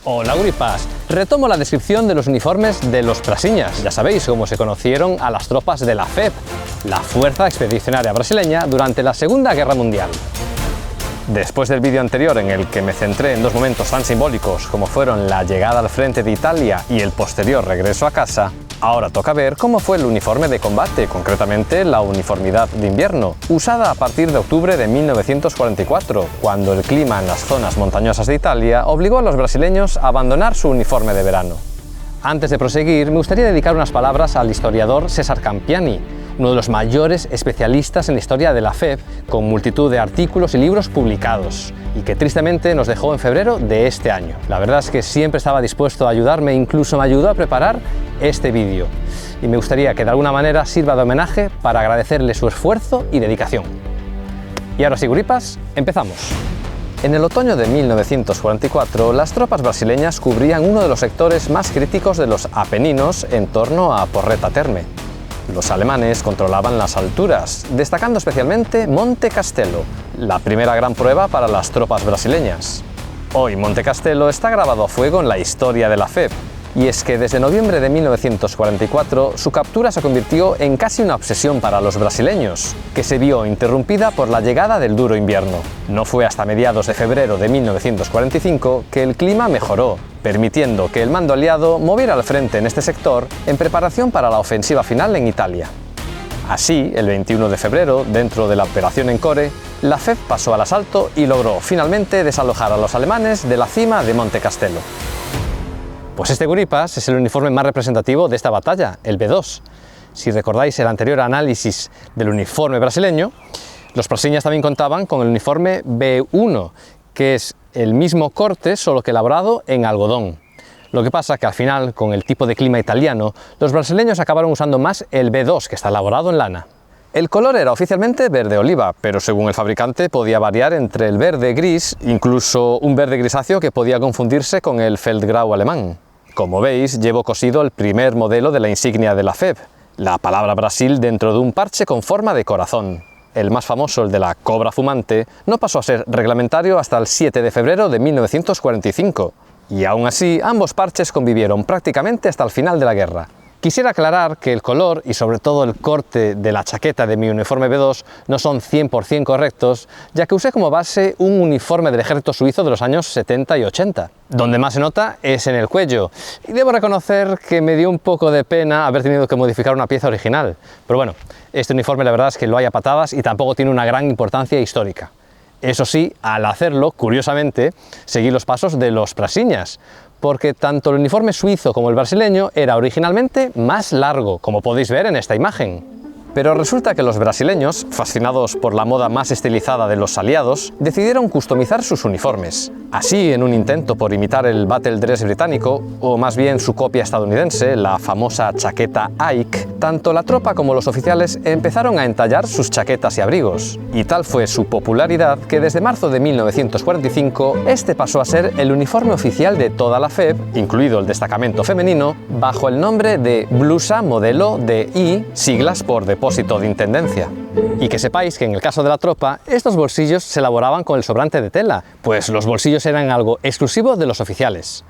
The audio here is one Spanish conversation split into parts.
Hola Guripas, retomo la descripción de los uniformes de los Brasiñas. Ya sabéis cómo se conocieron a las tropas de la FEB, la Fuerza Expedicionaria Brasileña, durante la Segunda Guerra Mundial. Después del vídeo anterior en el que me centré en dos momentos tan simbólicos como fueron la llegada al frente de Italia y el posterior regreso a casa, ahora toca ver cómo fue el uniforme de combate, concretamente la uniformidad de invierno, usada a partir de octubre de 1944, cuando el clima en las zonas montañosas de Italia obligó a los brasileños a abandonar su uniforme de verano. Antes de proseguir, me gustaría dedicar unas palabras al historiador César Campiani, uno de los mayores especialistas en la historia de la FEB, con multitud de artículos y libros publicados, y que tristemente nos dejó en febrero de este año. La verdad es que siempre estaba dispuesto a ayudarme, incluso me ayudó a preparar este vídeo, y me gustaría que de alguna manera sirva de homenaje para agradecerle su esfuerzo y dedicación. Y ahora sí, Guripas, empezamos. En el otoño de 1944, las tropas brasileñas cubrían uno de los sectores más críticos de los Apeninos en torno a Porretta Terme. Los alemanes controlaban las alturas, destacando especialmente Monte Castello, la primera gran prueba para las tropas brasileñas. Hoy Monte Castello está grabado a fuego en la historia de la FEB, y es que desde noviembre de 1944 su captura se convirtió en casi una obsesión para los brasileños, que se vio interrumpida por la llegada del duro invierno. No fue hasta mediados de febrero de 1945 que el clima mejoró, permitiendo que el mando aliado moviera al frente en este sector en preparación para la ofensiva final en Italia. Así, el 21 de febrero, dentro de la operación Encore, la FEB pasó al asalto y logró finalmente desalojar a los alemanes de la cima de Monte Castello. Pues este Guripas es el uniforme más representativo de esta batalla, el B2. Si recordáis el anterior análisis del uniforme brasileño, los brasileños también contaban con el uniforme B1, que es el mismo corte, solo que elaborado en algodón. Lo que pasa que al final, con el tipo de clima italiano, los brasileños acabaron usando más el B2, que está elaborado en lana. El color era oficialmente verde oliva, pero según el fabricante podía variar entre el verde gris, incluso un verde grisáceo que podía confundirse con el Feldgrau alemán. Como veis, llevo cosido el primer modelo de la insignia de la FEB, la palabra Brasil dentro de un parche con forma de corazón. El más famoso, el de la cobra fumante, no pasó a ser reglamentario hasta el 7 de febrero de 1945, y aún así ambos parches convivieron prácticamente hasta el final de la guerra. Quisiera aclarar que el color y sobre todo el corte de la chaqueta de mi uniforme B2 no son 100% correctos, ya que usé como base un uniforme del ejército suizo de los años 70 y 80. Donde más se nota es en el cuello, y debo reconocer que me dio un poco de pena haber tenido que modificar una pieza original. Pero bueno, este uniforme la verdad es que lo hay a patadas y tampoco tiene una gran importancia histórica. Eso sí, al hacerlo, curiosamente, seguí los pasos de los Brasiñas, porque tanto el uniforme suizo como el brasileño era originalmente más largo, como podéis ver en esta imagen. Pero resulta que los brasileños, fascinados por la moda más estilizada de los aliados, decidieron customizar sus uniformes. Así, en un intento por imitar el battle dress británico, o más bien su copia estadounidense, la famosa chaqueta Ike, tanto la tropa como los oficiales empezaron a entallar sus chaquetas y abrigos. Y tal fue su popularidad que desde marzo de 1945 este pasó a ser el uniforme oficial de toda la FEB, incluido el destacamento femenino, bajo el nombre de blusa modelo DI, siglas por Depósito de Intendencia. Y que sepáis que en el caso de la tropa, estos bolsillos se elaboraban con el sobrante de tela, pues los bolsillos eran algo exclusivo de los oficiales.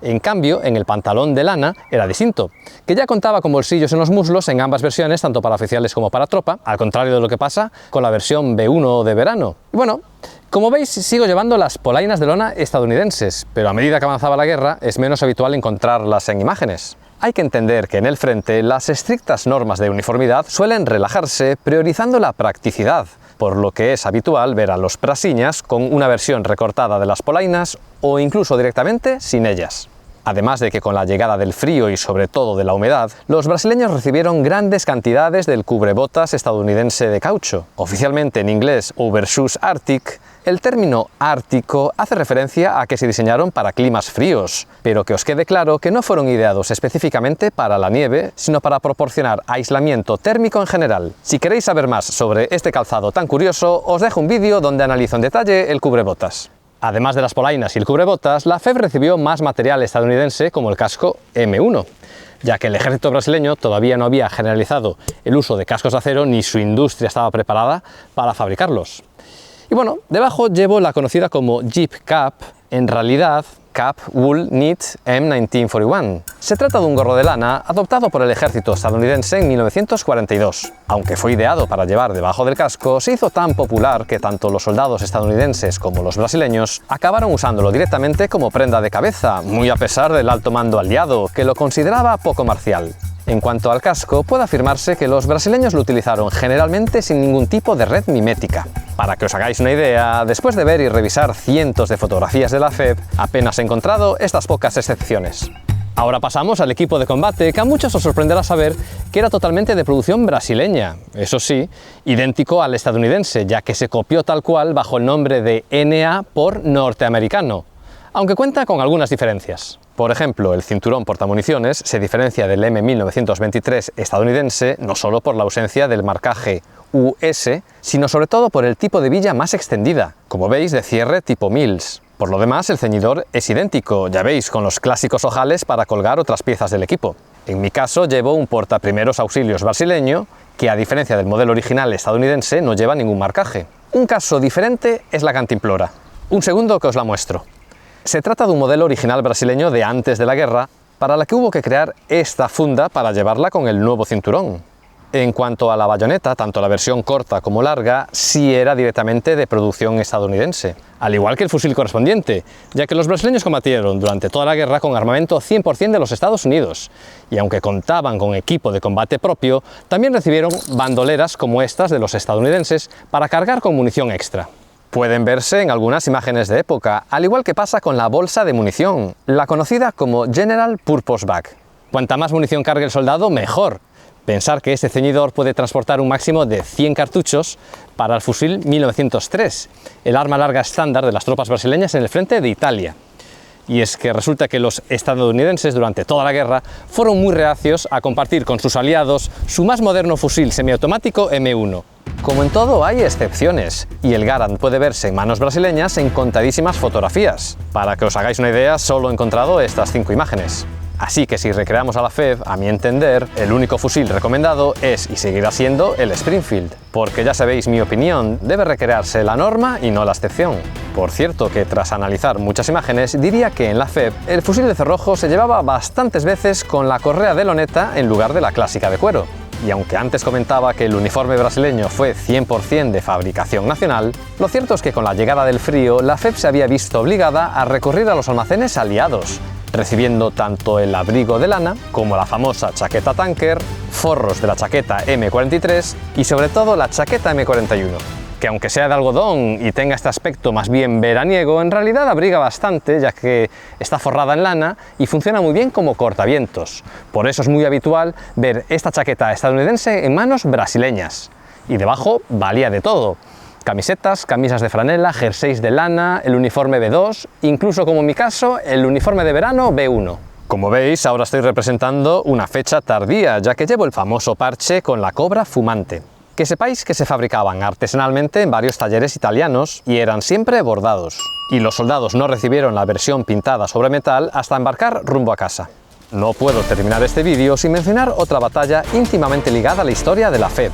En cambio, en el pantalón de lana era distinto, que ya contaba con bolsillos en los muslos en ambas versiones, tanto para oficiales como para tropa, al contrario de lo que pasa con la versión B1 de verano. Y bueno, como veis, sigo llevando las polainas de lona estadounidenses, pero a medida que avanzaba la guerra es menos habitual encontrarlas en imágenes. Hay que entender que en el frente las estrictas normas de uniformidad suelen relajarse priorizando la practicidad, por lo que es habitual ver a los brasiñas con una versión recortada de las polainas o incluso directamente sin ellas. Además de que con la llegada del frío y sobre todo de la humedad, los brasileños recibieron grandes cantidades del cubrebotas estadounidense de caucho. Oficialmente en inglés Overshoes Arctic, el término ártico hace referencia a que se diseñaron para climas fríos, pero que os quede claro que no fueron ideados específicamente para la nieve, sino para proporcionar aislamiento térmico en general. Si queréis saber más sobre este calzado tan curioso, os dejo un vídeo donde analizo en detalle el cubrebotas. Además de las polainas y el cubrebotas, la FEB recibió más material estadounidense como el casco M1, ya que el ejército brasileño todavía no había generalizado el uso de cascos de acero ni su industria estaba preparada para fabricarlos. Y bueno, debajo llevo la conocida como Jeep Cap. En realidad, Cap Wool Knit M1941. Se trata de un gorro de lana adoptado por el ejército estadounidense en 1942. Aunque fue ideado para llevar debajo del casco, se hizo tan popular que tanto los soldados estadounidenses como los brasileños acabaron usándolo directamente como prenda de cabeza, muy a pesar del alto mando aliado, que lo consideraba poco marcial. En cuanto al casco, puede afirmarse que los brasileños lo utilizaron generalmente sin ningún tipo de red mimética. Para que os hagáis una idea, después de ver y revisar cientos de fotografías de la FEB, apenas he encontrado estas pocas excepciones. Ahora pasamos al equipo de combate, que a muchos os sorprenderá saber que era totalmente de producción brasileña, eso sí, idéntico al estadounidense, ya que se copió tal cual bajo el nombre de NA por norteamericano, aunque cuenta con algunas diferencias. Por ejemplo, el cinturón portamuniciones se diferencia del M1923 estadounidense no solo por la ausencia del marcaje US, sino sobre todo por el tipo de villa más extendida, como veis, de cierre tipo Mills. Por lo demás, el ceñidor es idéntico, ya veis, con los clásicos ojales para colgar otras piezas del equipo. En mi caso llevo un portaprimeros auxilios brasileño, que a diferencia del modelo original estadounidense no lleva ningún marcaje. Un caso diferente es la cantimplora. Un segundo que os la muestro. Se trata de un modelo original brasileño de antes de la guerra, para la que hubo que crear esta funda para llevarla con el nuevo cinturón. En cuanto a la bayoneta, tanto la versión corta como larga sí era directamente de producción estadounidense, al igual que el fusil correspondiente, ya que los brasileños combatieron durante toda la guerra con armamento 100% de los Estados Unidos, y aunque contaban con equipo de combate propio, también recibieron bandoleras como estas de los estadounidenses para cargar con munición extra. Pueden verse en algunas imágenes de época, al igual que pasa con la bolsa de munición, la conocida como General Purpose Bag. Cuanta más munición cargue el soldado, mejor. Pensar que este ceñidor puede transportar un máximo de 100 cartuchos para el fusil 1903, el arma larga estándar de las tropas brasileñas en el frente de Italia. Y es que resulta que los estadounidenses durante toda la guerra fueron muy reacios a compartir con sus aliados su más moderno fusil semiautomático M1. Como en todo hay excepciones, y el Garand puede verse en manos brasileñas en contadísimas fotografías. Para que os hagáis una idea, solo he encontrado estas 5 imágenes. Así que si recreamos a la FEB, a mi entender, el único fusil recomendado es y seguirá siendo el Springfield, porque ya sabéis mi opinión, debe recrearse la norma y no la excepción. Por cierto que tras analizar muchas imágenes, diría que en la FEB el fusil de cerrojo se llevaba bastantes veces con la correa de loneta en lugar de la clásica de cuero. Y aunque antes comentaba que el uniforme brasileño fue 100% de fabricación nacional, lo cierto es que con la llegada del frío, la FEB se había visto obligada a recurrir a los almacenes aliados, recibiendo tanto el abrigo de lana como la famosa chaqueta tanker, forros de la chaqueta M43 y sobre todo la chaqueta M41, que aunque sea de algodón y tenga este aspecto más bien veraniego, en realidad abriga bastante, ya que está forrada en lana y funciona muy bien como cortavientos. Por eso es muy habitual ver esta chaqueta estadounidense en manos brasileñas. Y debajo valía de todo: camisetas, camisas de franela, jerseys de lana, el uniforme B2, incluso como en mi caso, el uniforme de verano B1. Como veis, ahora estoy representando una fecha tardía, ya que llevo el famoso parche con la cobra fumante. Que sepáis que se fabricaban artesanalmente en varios talleres italianos y eran siempre bordados. Y los soldados no recibieron la versión pintada sobre metal hasta embarcar rumbo a casa. No puedo terminar este vídeo sin mencionar otra batalla íntimamente ligada a la historia de la FEB: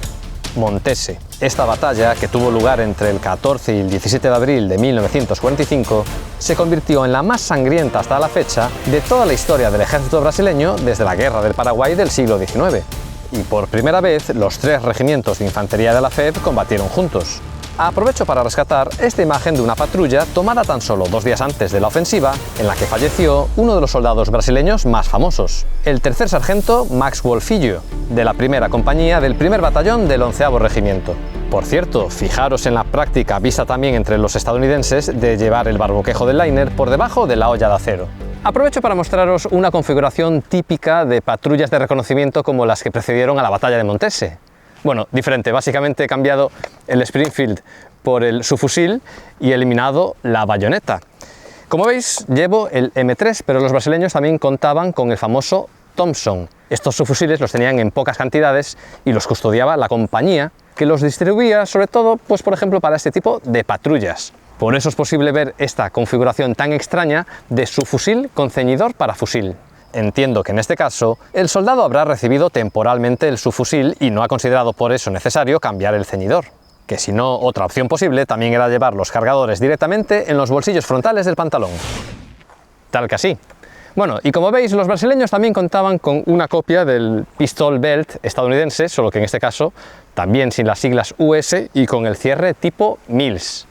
Montese. Esta batalla, que tuvo lugar entre el 14 y el 17 de abril de 1945, se convirtió en la más sangrienta hasta la fecha de toda la historia del ejército brasileño desde la Guerra del Paraguay del siglo XIX. Y por primera vez los 3 regimientos de infantería de la FEB combatieron juntos. Aprovecho para rescatar esta imagen de una patrulla tomada tan solo 2 días antes de la ofensiva, en la que falleció uno de los soldados brasileños más famosos, el tercer sargento Maxwell Filho, de la primera compañía del primer batallón del 11º regimiento. Por cierto, fijaros en la práctica vista también entre los estadounidenses de llevar el barboquejo del liner por debajo de la olla de acero. Aprovecho para mostraros una configuración típica de patrullas de reconocimiento como las que precedieron a la batalla de Montese. Bueno, diferente, básicamente he cambiado el Springfield por el subfusil y he eliminado la bayoneta. Como veis, llevo el M3, pero los brasileños también contaban con el famoso Thompson. Estos subfusiles los tenían en pocas cantidades y los custodiaba la compañía, que los distribuía sobre todo, pues por ejemplo, para este tipo de patrullas. Por eso es posible ver esta configuración tan extraña de subfusil con ceñidor para fusil. Entiendo que en este caso el soldado habrá recibido temporalmente el subfusil y no ha considerado por eso necesario cambiar el ceñidor. Que si no, otra opción posible también era llevar los cargadores directamente en los bolsillos frontales del pantalón. tal que así. Bueno, y como veis, los brasileños también contaban con una copia del pistol belt estadounidense, solo que en este caso también sin las siglas US y con el cierre tipo Mills.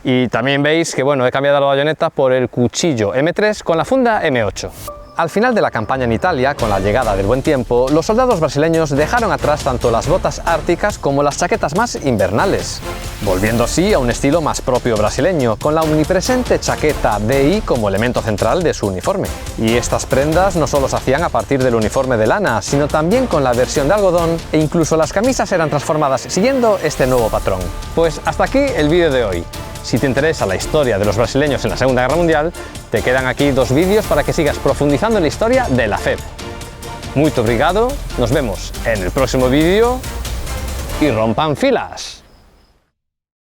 Y también veis que bueno, he cambiado la bayoneta por el cuchillo M3 con la funda M8. Al final de la campaña en Italia, con la llegada del buen tiempo, los soldados brasileños dejaron atrás tanto las botas árticas como las chaquetas más invernales, volviendo así a un estilo más propio brasileño, con la omnipresente chaqueta DI como elemento central de su uniforme. Y estas prendas no solo se hacían a partir del uniforme de lana, sino también con la versión de algodón, e incluso las camisas eran transformadas siguiendo este nuevo patrón. Pues hasta aquí el vídeo de hoy. Si te interesa la historia de los brasileños en la Segunda Guerra Mundial, te quedan aquí 2 vídeos para que sigas profundizando en la historia de la FEB. Muito obrigado, nos vemos en el próximo vídeo y rompan filas.